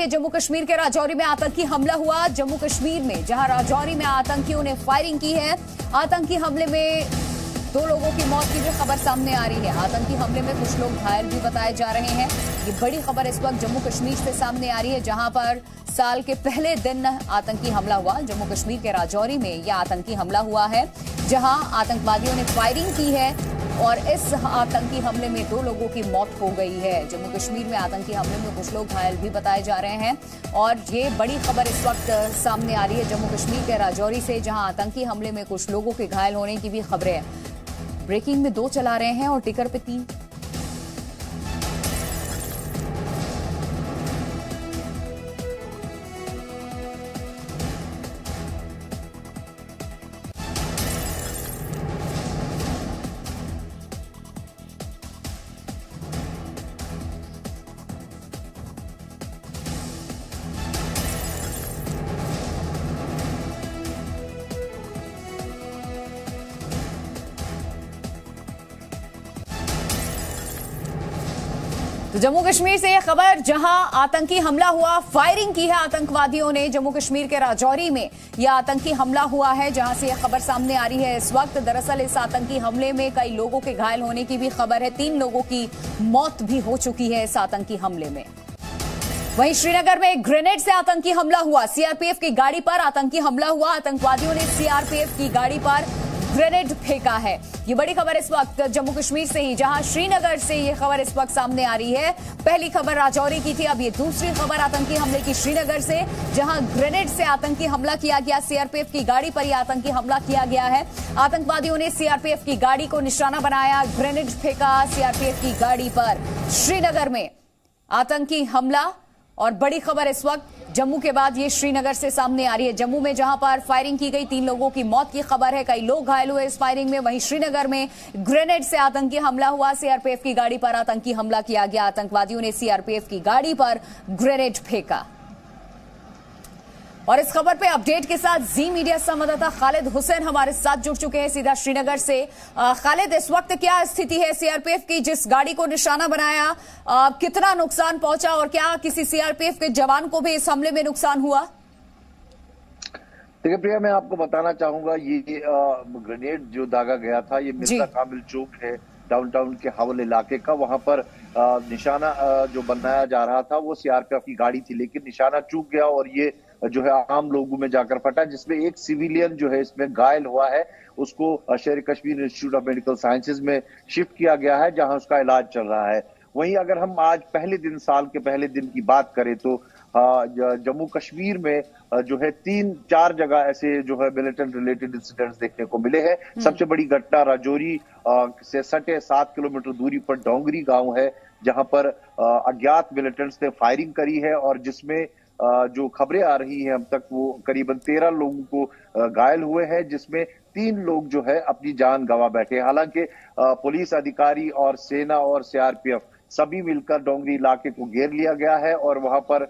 जम्मू कश्मीर के राजौरी में आतंकी हमला हुआ। जम्मू कश्मीर में जहां राजौरी में आतंकियों ने फायरिंग की है, आतंकी हमले में 2 लोगों की मौत की भी खबर सामने आ रही है। आतंकी हमले में कुछ लोग घायल भी बताए जा रहे हैं। ये बड़ी खबर इस वक्त जम्मू कश्मीर से सामने आ रही है, जहां पर साल के पहले दिन आतंकी हमला हुआ। जम्मू कश्मीर के राजौरी में यह आतंकी हमला हुआ है, जहां आतंकवादियों ने फायरिंग की है और इस आतंकी हमले में 2 लोगों की मौत हो गई है। जम्मू कश्मीर में आतंकी हमले में कुछ लोग घायल भी बताए जा रहे हैं और ये बड़ी खबर इस वक्त सामने आ रही है जम्मू कश्मीर के राजौरी से, जहां आतंकी हमले में कुछ लोगों के घायल होने की भी खबरें ब्रेकिंग में 2 चला रहे हैं और टिकर पे 3। तो जम्मू कश्मीर से यह खबर, जहां आतंकी हमला हुआ, फायरिंग की है आतंकवादियों ने। जम्मू कश्मीर के राजौरी में यह आतंकी हमला हुआ है, जहां से यह खबर सामने आ रही है इस वक्त। दरअसल इस आतंकी हमले में कई लोगों के घायल होने की भी खबर है। 3 लोगों की मौत भी हो चुकी है इस आतंकी हमले में। वहीं श्रीनगर में एक ग्रेनेड से आतंकी हमला हुआ। सीआरपीएफ की गाड़ी पर आतंकी हमला हुआ। आतंकवादियों ने सीआरपीएफ की गाड़ी पर ग्रेनेड फेंका है। ये बड़ी खबर इस वक्त जम्मू कश्मीर से ही, जहां श्रीनगर से ये खबर इस वक्त सामने आ रही है। पहली खबर राजौरी की थी, अब ये दूसरी खबर आतंकी हमले की श्रीनगर से, जहां ग्रेनेड से आतंकी हमला किया गया। सीआरपीएफ की गाड़ी पर यह आतंकी हमला किया गया है। आतंकवादियों ने सीआरपीएफ की गाड़ी को निशाना बनाया, ग्रेनेड फेंका सीआरपीएफ की गाड़ी पर। श्रीनगर में आतंकी हमला और बड़ी खबर इस वक्त जम्मू के बाद ये श्रीनगर से सामने आ रही है। जम्मू में जहां पर फायरिंग की गई, 3 लोगों की मौत की खबर है, कई लोग घायल हुए इस फायरिंग में। वहीं श्रीनगर में ग्रेनेड से आतंकी हमला हुआ। सीआरपीएफ की गाड़ी पर आतंकी हमला किया गया। आतंकवादियों ने सीआरपीएफ की गाड़ी पर ग्रेनेड फेंका। और इस खबर पे अपडेट के साथ जी मीडिया संवाददाता खालिद हुसैन हमारे साथ जुड़ चुके हैं सीधा श्रीनगर से। खालिद, इस वक्त क्या स्थिति है? सीआरपीएफ की जिस गाड़ी को निशाना बनाया, कितना नुकसान पहुंचा और क्या किसी सीआरपीएफ के जवान को भी इस हमले में नुकसान हुआ? देखिए प्रिया, मैं आपको बताना चाहूंगा, ये ग्रेनेड जो दागा गया था, ये मिर्जा कामिल चौक है डाउनटाउन के हवल इलाके का। वहां पर निशाना जो बनाया जा रहा था वो सीआरपीएफ की गाड़ी थी, लेकिन निशाना चूक गया और ये जो है आम लोगों में जाकर फटा, जिसमें एक सिविलियन जो है इसमें घायल हुआ है। उसको शेर Kashmir institute of medical sciences में शिफ्ट किया गया है, जहां उसका इलाज चल रहा है। वहीं अगर हम आज पहले दिन, साल के पहले दिन की बात करें तो जम्मू कश्मीर में जो है 3-4 जगह ऐसे जो है मिलिटेंट रिलेटेड इंसिडेंट्स देखने को मिले हैं। सबसे बड़ी घटना राजौरी से सटे 7 किलोमीटर दूरी पर डोंगरी गांव है, जहां पर अज्ञात मिलिटेंट्स ने फायरिंग करी है और जिसमें जो खबरें आ रही हैं अब तक, वो करीबन 13 लोगों को घायल हुए हैं, जिसमें 3 लोग जो है अपनी जान गंवा बैठे। हालांकि पुलिस अधिकारी और सेना और सीआरपीएफ सभी मिलकर डोंगरी इलाके को घेर लिया गया है और वहां पर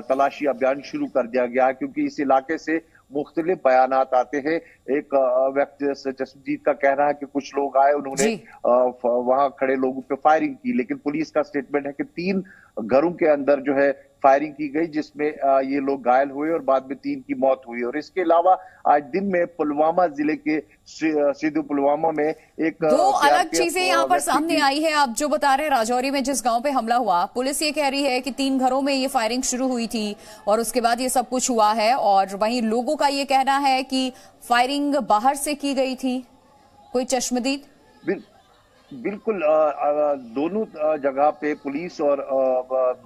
तलाशी अभियान शुरू कर दिया गया है, क्योंकि इस इलाके से मुख्तलिफ बयानात आते हैं। एक व्यक्ति जसजीत का कहना है कि कुछ लोग आए, उन्होंने वहां खड़े लोगों पे फायरिंग की, लेकिन पुलिस का स्टेटमेंट है कि 3 घरों के अंदर जो है फायरिंग की गई, जिसमें ये लोग घायल हुए और बाद में 3 की मौत हुई। और इसके अलावा आज दिन में पुलवामा जिले के सिद्धू पुलवामा में एक 2 अलग चीजें यहाँ पर सामने आई है। आप जो बता रहे हैं, राजौरी में जिस गांव पे हमला हुआ, पुलिस ये कह रही है कि 3 घरों में ये फायरिंग शुरू हुई थी और उसके बाद ये सब कुछ हुआ है, और वहीं लोगों का ये कहना है कि फायरिंग बाहर से की गई थी। कोई चश्मदीद? बिल्कुल, दोनों जगह पे पुलिस और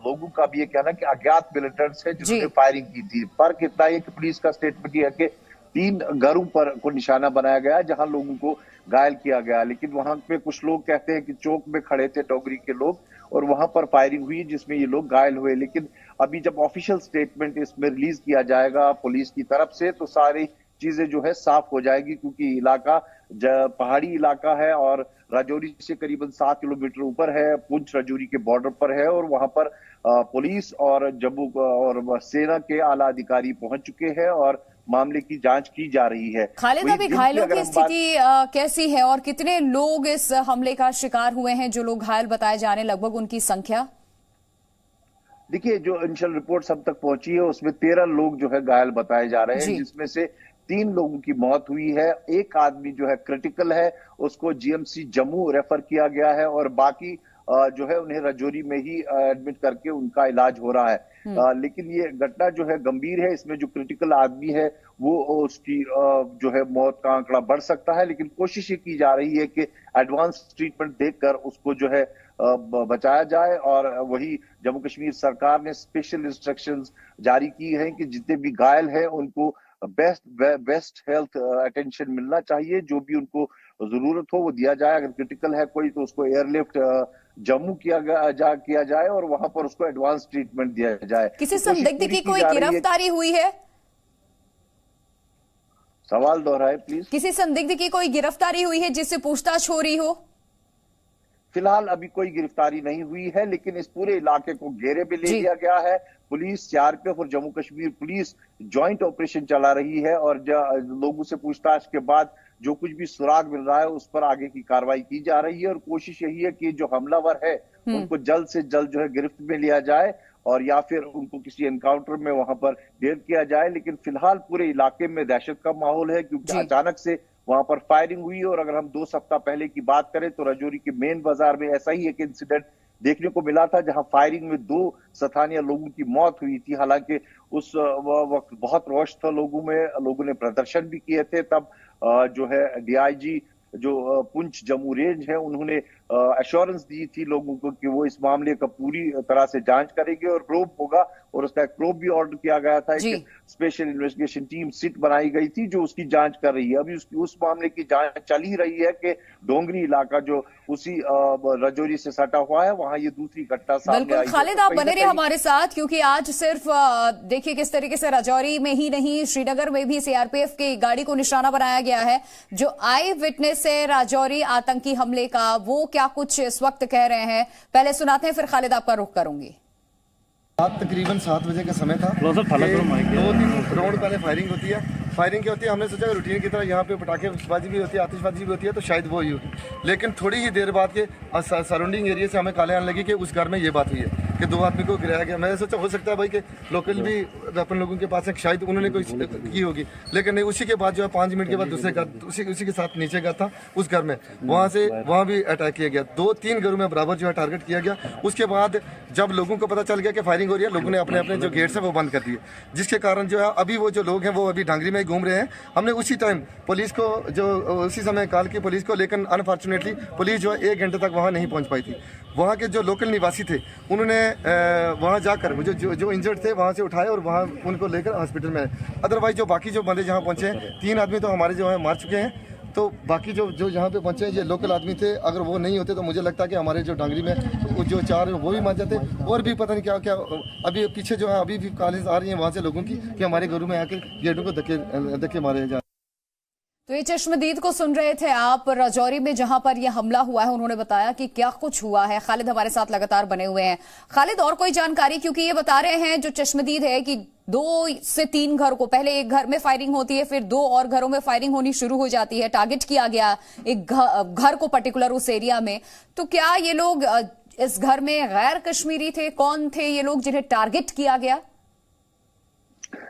लोगों का भी ये कहना है कि अज्ञात मिलिटेंट्स है जिन्होंने फायरिंग की थी। फर्क इतना है कि पुलिस का स्टेटमेंट ये है कि 3 घरों पर को निशाना बनाया गया जहां लोगों को घायल किया गया, लेकिन वहां पे कुछ लोग कहते हैं कि चौक में खड़े थे डोगरी के लोग और वहां पर फायरिंग हुई जिसमें ये लोग घायल हुए। लेकिन अभी जब ऑफिशियल स्टेटमेंट इसमें रिलीज किया जाएगा पुलिस की तरफ से, तो सारी चीजें जो है साफ हो जाएगी, क्योंकि इलाका पहाड़ी इलाका है और राजौरी से करीबन 7 किलोमीटर ऊपर है, पुंछ राजौरी के बॉर्डर पर है और वहां पर पुलिस और जम्मू और सेना के आला अधिकारी पहुंच चुके हैं और मामले की जांच की जा रही है। खालिद, अभी घायलों की स्थिति कैसी है और कितने लोग इस हमले का शिकार हुए हैं? जो लोग घायल बताए जा रहे हैं, लगभग उनकी संख्या? देखिए, जो इनिशियल रिपोर्ट अब तक पहुंची है उसमें 13 लोग जो है घायल बताए जा रहे हैं, जिसमें से 3 लोगों की मौत हुई है। एक आदमी जो है क्रिटिकल है, उसको जीएमसी जम्मू रेफर किया गया है और बाकी जो है उन्हें रजौरी में ही एडमिट करके उनका इलाज हो रहा है। लेकिन ये घटना जो है गंभीर है। इसमें जो क्रिटिकल आदमी है वो उसकी जो है मौत का आंकड़ा बढ़ सकता है, लेकिन कोशिश ये की जा रही है कि एडवांस ट्रीटमेंट देकर उसको जो है बचाया जाए। और वही जम्मू कश्मीर सरकार ने स्पेशल इंस्ट्रक्शंस जारी की हैं कि जितने भी घायल हैं उनको बेस्ट हेल्थ अटेंशन मिलना चाहिए। जो भी उनको जरूरत हो वो दिया जाए। अगर क्रिटिकल है कोई तो उसको एयरलिफ्ट जम्मू किया जाए और वहां पर उसको एडवांस ट्रीटमेंट दिया जाए। किसी संदिग्ध की कोई गिरफ्तारी हुई है? सवाल दोहराए प्लीज। किसी संदिग्ध की कोई गिरफ्तारी हुई है जिससे पूछताछ हो रही हो? फिलहाल अभी कोई गिरफ्तारी नहीं हुई है, लेकिन इस पूरे इलाके को घेरे में ले लिया गया है। पुलिस, सीआरपीएफ और Jammu Kashmir police joint operation चला रही है और लोगों से पूछताछ के बाद जो कुछ भी सुराग मिल रहा है उस पर आगे की कार्रवाई की जा रही है। और कोशिश यही है कि जो हमलावर है उनको जल्द से जल्द जो है गिरफ्त में लिया जाए और या फिर उनको किसी एनकाउंटर में वहां पर ढेर किया जाए। लेकिन फिलहाल पूरे इलाके में दहशत का माहौल है, क्योंकि अचानक से वहां पर फायरिंग हुई। और अगर हम 2 सप्ताह पहले की बात करें तो रजौरी के मेन बाजार में ऐसा ही एक इंसिडेंट देखने को मिला था, जहां फायरिंग में 2 स्थानीय लोगों की मौत हुई थी। हालांकि उस वक्त बहुत रोष था लोगों में, लोगों ने प्रदर्शन भी किए थे। तब जो है डीआईजी जो पुंछ जम्मू रेंज है उन्होंने एश्योरेंस दी थी लोगों को कि वो इस मामले का पूरी तरह से जांच करेंगे और प्रोब होगा। और उसका एक प्रोब भी ऑर्डर किया गया था। एक स्पेशल इन्वेस्टिगेशन टीम सिट बनाई गई थी जो उसकी जांच कर रही है। अभी उस मामले की जांच चल ही रही है कि डोंगरी इलाका जो उसी रजौरी से सटा हुआ है वहां ये दूसरी घटना सामने आई। खालिद, आप बने रहे हमारे साथ, क्योंकि आज सिर्फ देखिए किस तरीके से रजौरी में ही नहीं श्रीनगर में भी सीआरपीएफ की गाड़ी को निशाना बनाया गया है। जो आई विटनेस है रजौरी आतंकी हमले का, वो क्या कुछ इस वक्त कह रहे हैं, पहले सुनाते हैं फिर खालिद आपका रुख करूंगी। रात तकरीबन 7 बजे का समय था। 2-3 राउंड पहले फायरिंग होती है। फायरिंग क्या होती है, हमने सोचा रूटीन की तरह यहाँ पे पटाखेबाजी भी होती है, आतिशबाजी भी होती है, तो शायद वो ही होगी। लेकिन थोड़ी ही देर बाद के सराउंडिंग एरिया से हमें काले आने लगी कि उस घर में ये बात हुई है कि 2 आदमी को गिराया गया। मैंने सोचा हो सकता है भाई कि लोकल भी अपन लोगों के पास है, शायद उन्होंने कोई की होगी। लेकिन नहीं, उसी के बाद जो है 5 मिनट के बाद दूसरे घर उसी के साथ नीचे घर था उस घर में, वहाँ भी अटैक किया गया। 2-3 घरों में बराबर जो है टारगेट किया गया। उसके बाद जब लोगों को पता चल गया कि फायरिंग हो रही है, लोगों ने अपने अपने जो गेट्स है वो बंद कर दिए, जिसके कारण जो है अभी वो जो लोग हैं वो अभी ढांगरी में घूम रहे हैं। हमने उसी टाइम पुलिस को उसी समय कॉल की पुलिस को, लेकिन अनफॉर्चुनेटली पुलिस जो है 1 घंटे तक वहाँ नहीं पहुँच पाई थी। वहाँ के जो लोकल निवासी थे उन्होंने वहाँ जाकर जो इंजर्ड थे वहाँ से उठाए और वहाँ उनको लेकर हॉस्पिटल में आए। अदरवाइज जो बाकी जो बंदे जहाँ पहुँचे हैं, 3 आदमी तो हमारे जो है मार चुके हैं। तो बाकी जो यहाँ पे पहुंचे ये लोकल आदमी थे। अगर वो नहीं होते तो मुझे लगता है कि हमारे जो डांगरी में जो 4 वो भी मार जाते। और भी पता नहीं क्या क्या अभी पीछे जो है अभी भी कॉलेज आ रही है वहाँ से लोगों की कि हमारे घरों में आकर गेटों को धक्के मारे जा। तो ये चश्मदीद को सुन रहे थे आप, रजौरी में जहां पर यह हमला हुआ है उन्होंने बताया कि क्या कुछ हुआ है। खालिद हमारे साथ लगातार बने हुए हैं। खालिद, और कोई जानकारी, क्योंकि ये बता रहे हैं जो चश्मदीद है कि 2 से 3 घर को, पहले एक घर में फायरिंग होती है, फिर 2 और घरों में फायरिंग होनी शुरू हो जाती है। टारगेट किया गया एक घर को पर्टिकुलर उस एरिया में। तो क्या ये लोग इस घर में गैर कश्मीरी थे? कौन थे ये लोग जिन्हें टारगेट किया गया?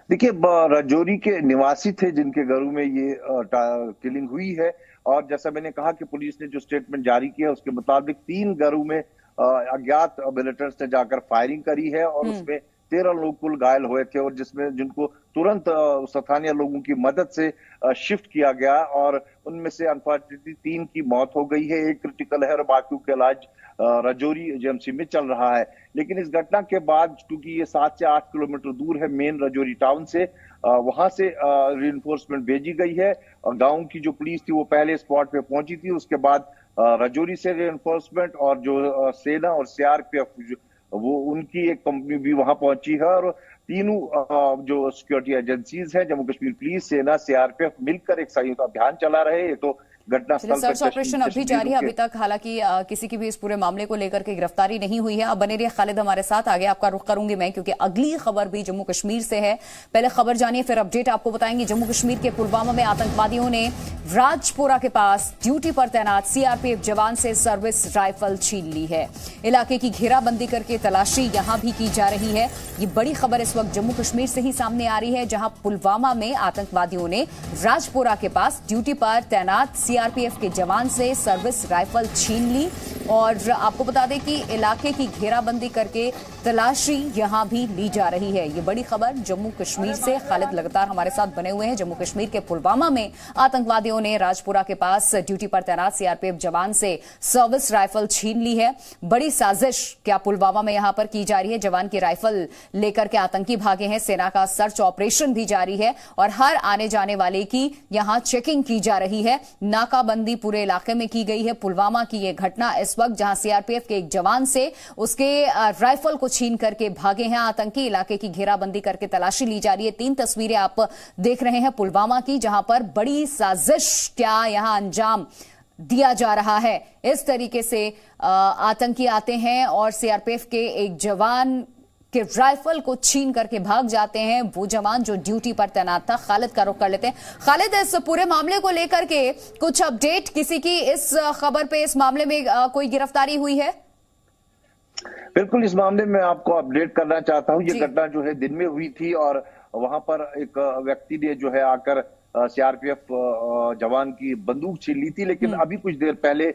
देखिए, रजौरी के निवासी थे जिनके घरों में ये किलिंग हुई है। और जैसा मैंने कहा कि पुलिस ने जो स्टेटमेंट जारी किया उसके मुताबिक 3 घरों में अज्ञात मिलिटेंट्स ने जाकर फायरिंग करी है और उसमें 13 लोग कुल घायल हुए थे, और जिनको तुरंत स्थानीय लोगों की मदद से शिफ्ट किया गया। और उनमें से अनफॉर्चुनेटली 3 की मौत हो गई है, 1 क्रिटिकल है और बाकी का इलाज रजौरी जेएमसी में चल रहा है। लेकिन इस घटना के बाद, क्योंकि ये 7 से 8 किलोमीटर दूर है मेन रजौरी टाउन से, वहां से रीइंफोर्समेंट भेजी गई है। गांव की जो पुलिस थी वो पहले स्पॉट पे पहुंची थी, उसके बाद रजौरी से रीइंफोर्समेंट और जो सेना और सीआरपीएफ वो उनकी एक कंपनी भी वहां पहुंची है। और तीनों जो सिक्योरिटी एजेंसीज हैं, जम्मू कश्मीर पुलिस, सेना, सीआरपीएफ मिलकर एक संयुक्त अभियान चला रहे हैं। ये तो घटनास्थल पर सर्च ऑपरेशन अभी जारी है। अभी तक हालांकि किसी की भी इस पूरे मामले को लेकर के गिरफ्तारी नहीं हुई है। अब बने रहिए खालिद हमारे साथ, आगे आपका रुख करूंगी मैं, क्योंकि अगली खबर भी जम्मू कश्मीर से है। पहले खबर जानिए फिर अपडेट आपको बताएंगे। जम्मू कश्मीर के पुलवामा में आतंकवादियों ने राजपुरा के पास ड्यूटी पर तैनात सीआरपीएफ जवान से सर्विस राइफल छीन ली है। इलाके की घेराबंदी करके तलाशी यहां भी की जा रही है। ये बड़ी खबर इस वक्त जम्मू कश्मीर से ही सामने आ रही है, जहां पुलवामा में आतंकवादियों ने राजपुरा के पास ड्यूटी पर तैनात सीआरपीएफ के जवान से सर्विस राइफल छीन ली। और आपको बता दें कि इलाके की घेराबंदी करके तलाशी यहां भी ली जा रही है। ये बड़ी खबर जम्मू कश्मीर से। खालिद लगातार हमारे साथ बने हुए हैं। जम्मू कश्मीर के पुलवामा में आतंकवादियों ने राजपुरा के पास ड्यूटी पर तैनात सीआरपीएफ जवान से सर्विस राइफल छीन ली है। बड़ी साजिश क्या पुलवामा में यहां पर की जा रही है। जवान की राइफल लेकर के आतंकी भागे हैं। सेना का सर्च ऑपरेशन भी जारी है और हर आने जाने वाले की यहां चेकिंग की जा रही है। नाकाबंदी पूरे इलाके में की गई है। पुलवामा की यह घटना इस वक्त जहां सीआरपीएफ के एक जवान से उसके राइफल को छीन करके भागे हैं आतंकी। इलाके की घेराबंदी करके तलाशी ली जा रही है। 3 तस्वीरें आप देख रहे हैं पुलवामा की, जहां पर बड़ी साजिश क्या यहां अंजाम दिया जा रहा है। इस तरीके से आतंकी आते हैं और सीआरपीएफ के एक जवान के राइफल को छीन करके भाग जाते हैं। वो जवान जो ड्यूटी पर तैनात था। खालिद का रुख कर लेते हैं। खालिद, इस पूरे मामले को लेकर के कुछ अपडेट किसी की इस खबर पे, इस मामले में कोई गिरफ्तारी हुई है? बिल्कुल, इस मामले में आपको अपडेट करना चाहता हूं। ये घटना जो है दिन में हुई थी और वहां पर एक व्यक्ति ने जो है आकर सीआरपीएफ जवान की बंदूक छीन ली थी। लेकिन अभी कुछ देर पहले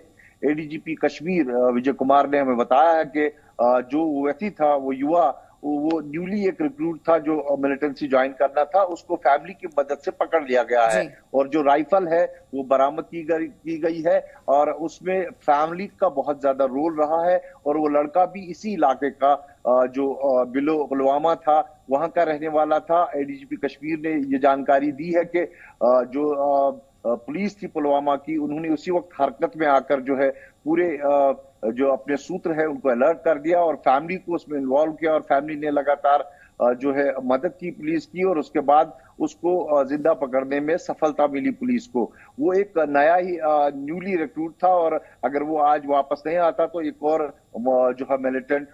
एडीजीपी कश्मीर विजय कुमार ने हमें बताया है कि जो व्यक्ति था, वो युवा, वो न्यूली एक रिक्रूट था जो मिलिटेंसी ज्वाइन करना था, उसको फैमिली की मदद से पकड़ लिया गया है। और जो राइफल है वो बरामद की गई है और उसमें फैमिली का बहुत ज्यादा रोल रहा है। और वो लड़का भी इसी इलाके का जो पुलवामा था वहां का रहने वाला था। एडीजीपी कश्मीर ने ये जानकारी दी है कि जो पुलिस थी पुलवामा की, उन्होंने उसी वक्त हरकत में आकर जो है पूरे जो अपने सूत्र है उनको अलर्ट कर दिया और फैमिली को उसमें इन्वॉल्व किया। और फैमिली ने लगातार जो है मदद की पुलिस की और उसके बाद उसको जिंदा पकड़ने में सफलता मिली पुलिस को। वो एक नया ही न्यूली रिक्रूट था और अगर वो आज वापस नहीं आता तो एक और जो है मिलिटेंट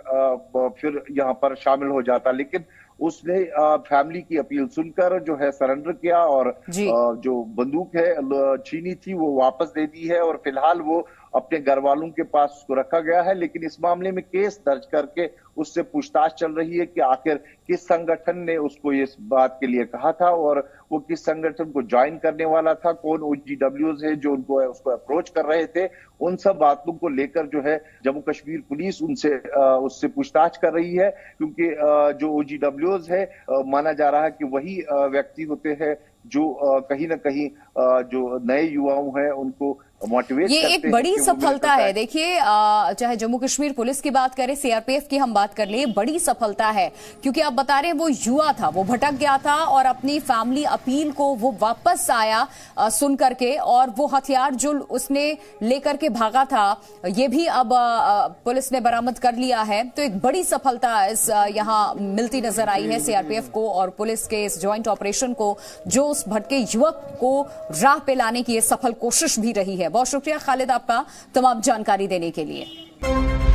फिर यहाँ पर शामिल हो जाता। लेकिन उसने फैमिली की अपील सुनकर जो है सरेंडर किया और जो बंदूक है छीनी थी वो वापस दे दी है। और फिलहाल वो अपने घर वालों के पास उसको रखा गया है। लेकिन इस मामले में केस दर्ज करके उससे पूछताछ चल रही है कि आखिर किस संगठन ने उसको इस बात के लिए कहा था और वो किस संगठन को ज्वाइन करने वाला था, कौन OGWs है जो उनको उसको अप्रोच कर रहे थे। उन सब बातों को लेकर जो है जम्मू कश्मीर पुलिस उससे पूछताछ कर रही है, क्योंकि जो OGWs है माना जा रहा है कि वही व्यक्ति होते हैं जो कहीं ना कहीं जो नए युवाओं हैं उनको मोटिवेट ये एक बड़ी सफलता है। देखिए, चाहे जम्मू कश्मीर पुलिस की बात करें, सीआरपीएफ की हम बात कर ले, बड़ी सफलता है क्योंकि आप बता रहे हैं वो युवा था, वो भटक गया था और अपनी फैमिली अपील को वो वापस आया सुन करके, और वो हथियार जो उसने लेकर के भागा था ये भी अब पुलिस ने बरामद कर लिया है। तो एक बड़ी सफलता इस यहाँ मिलती नजर आई है सीआरपीएफ को और पुलिस के इस ज्वाइंट ऑपरेशन को, जो उस भटके युवक को राह पे लाने की ये सफल कोशिश भी रही है। बहुत शुक्रिया खालिद आपका तमाम जानकारी देने के लिए।